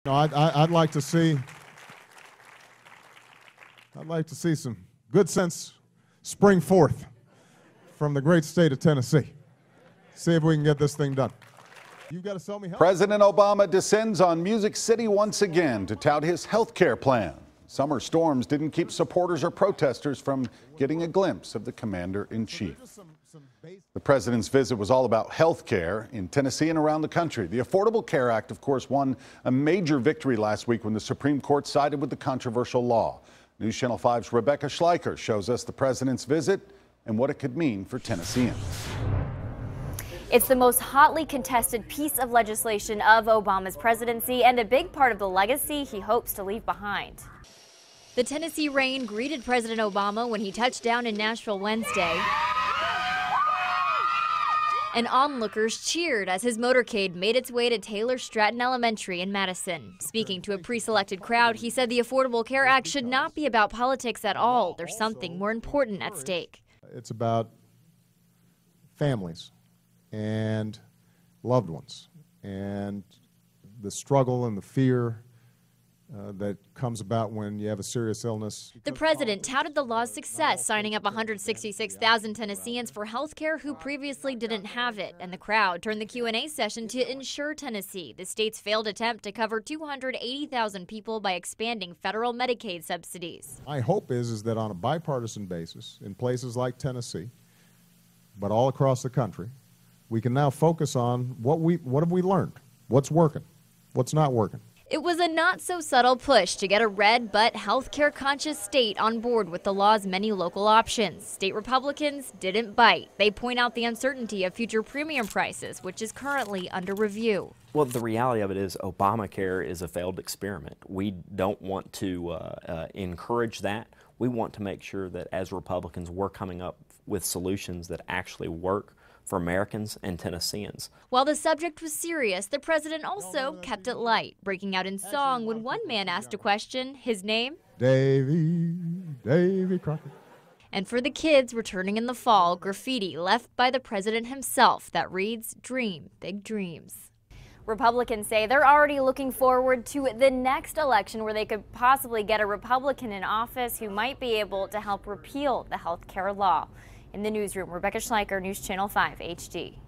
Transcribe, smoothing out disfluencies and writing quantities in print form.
No, I'd like to see some good sense spring forth from the great state of Tennessee. See if we can get this thing done. You've got to sell me health. President Obama descends on Music City once again to tout his health care plan. Summer storms didn't keep supporters or protesters from getting a glimpse of the commander-in-chief. The president's visit was all about health care in Tennessee and around the country. The Affordable Care Act, of course, won a major victory last week when the Supreme Court sided with the controversial law. News Channel 5's Rebecca Schleicher shows us the president's visit and what it could mean for Tennesseans. It's the most hotly contested piece of legislation of Obama's presidency and a big part of the legacy he hopes to leave behind. The Tennessee rain greeted President Obama when he touched down in Nashville Wednesday. And onlookers cheered as his motorcade made its way to Taylor Stratton Elementary in Madison. Speaking to a pre-selected crowd, he said the Affordable Care Act should not be about politics at all. There's something more important at stake. It's about families and loved ones and the struggle and the fear that comes about when you have a serious illness. The president touted the law's success, signing up 166,000 Tennesseans for health care who previously didn't have it. And the crowd turned the Q&A session to Insure Tennessee, the state's failed attempt to cover 280,000 people by expanding federal Medicaid subsidies. My hope is that on a bipartisan basis, in places like Tennessee, but all across the country, we can now focus on what have we learned, what's working, what's not working. It was a not-so-subtle push to get a red but healthcare-conscious state on board with the law's many local options. State Republicans didn't bite. They point out the uncertainty of future premium prices, which is currently under review. Well, the reality of it is Obamacare is a failed experiment. We don't want to encourage that. We want to make sure that as Republicans, we're coming up with solutions that actually work for Americans and Tennesseans. While the subject was serious, the president also kept it light, breaking out in song when one man asked a question, his name? Davy Crockett. And for the kids returning in the fall, graffiti left by the president himself that reads, "Dream big dreams." Republicans say they're already looking forward to the next election where they could possibly get a Republican in office who might be able to help repeal the health care law. In the newsroom, Rebecca Schleicher, News Channel 5 HD.